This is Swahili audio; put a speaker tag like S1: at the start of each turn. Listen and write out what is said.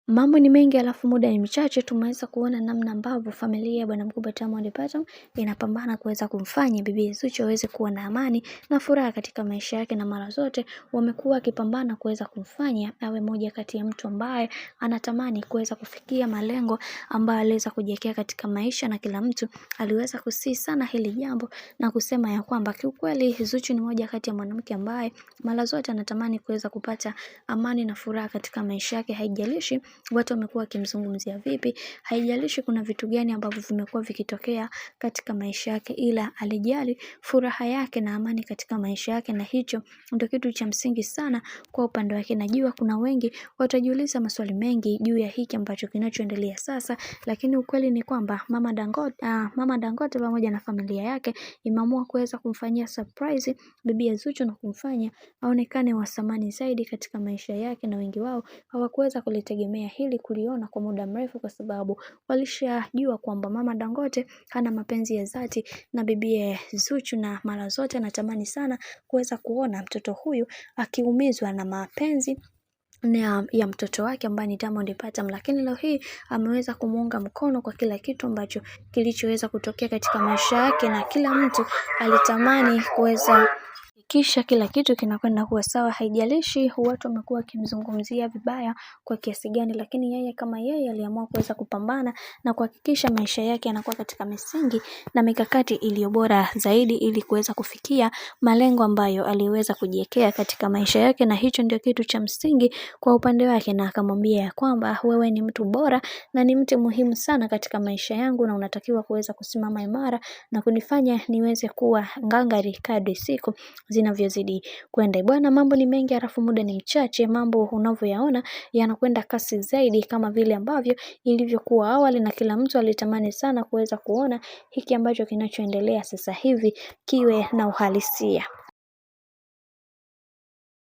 S1: Mambo ni mengi alafu muda ni mchache. Tumeweza kuona namna ambavyo familia ya bwana mkubwa Diamond Platnumz inapambana kuweza kumfanya bibi Zuchu aweze kuwa na amani na furaha katika maisha yake, na mara zote wamekuwa wakipambana kuweza kumfanya awe moja kati ya mtu ambaye anatamani kuweza kufikia malengo ambayo aliweza kujiwekea katika maisha, na kila mtu aliweza kusii sana hili jambo na kusema ya kwamba kiukweli Zuchu ni moja kati ya mwanamke ambaye mara zote anatamani kuweza kupata amani na furaha katika maisha yake. Haijalishi watu wamekuwa wakimzungumzia vipi, haijalishi kuna vitu gani ambavyo vimekuwa vikitokea katika maisha yake, ila alijali furaha yake na amani katika maisha yake, na hicho ndio kitu cha msingi sana kwa upande wake. Najua kuna wengi watajiuliza maswali mengi juu ya hiki ambacho kinachoendelea sasa, lakini ukweli ni kwamba Mama Dangote pamoja na familia yake imeamua kuweza kumfanyia surprise bibi Zuchu na kumfanya aonekane wa thamani zaidi katika maisha yake, na wengi wao hawakuweza kulitegemea hili kuliona kwa muda mrefu, kwa sababu walishajua kwamba Mama Dangote hana mapenzi ya dhati na bibi Zuchu, na mara zote anatamani sana kuweza kuona mtoto huyu akiumizwa na mapenzi ya mtoto wake ambaye ni Diamond Platnumz. Lakini leo hii ameweza kumuunga mkono kwa kila kitu ambacho kilichoweza kutokea katika maisha yake, na kila mtu alitamani kuweza kisha kila kitu kinakwenda kuwa sawa. Haijalishi watu wamekuwa wakimzungumzia vibaya kwa kiasi gani, lakini yeye kama yeye aliamua kuweza kupambana na kuhakikisha maisha yake yanakuwa katika misingi na mikakati iliyo bora zaidi, ili kuweza kufikia malengo ambayo aliweza kujiwekea katika maisha yake, na hicho ndio kitu cha msingi kwa upande wake, na akamwambia ya kwamba wewe ni mtu bora na ni mtu muhimu sana katika maisha yangu, na unatakiwa kuweza kusimama imara na kunifanya niweze kuwa ngangari kadri siku zinavyozidi kwenda. Bwana, mambo ni mengi alafu muda ni mchache. Mambo unavyoyaona yanakwenda kasi zaidi kama vile ambavyo ilivyokuwa awali, na kila mtu alitamani sana kuweza kuona hiki ambacho kinachoendelea sasa hivi kiwe na uhalisia.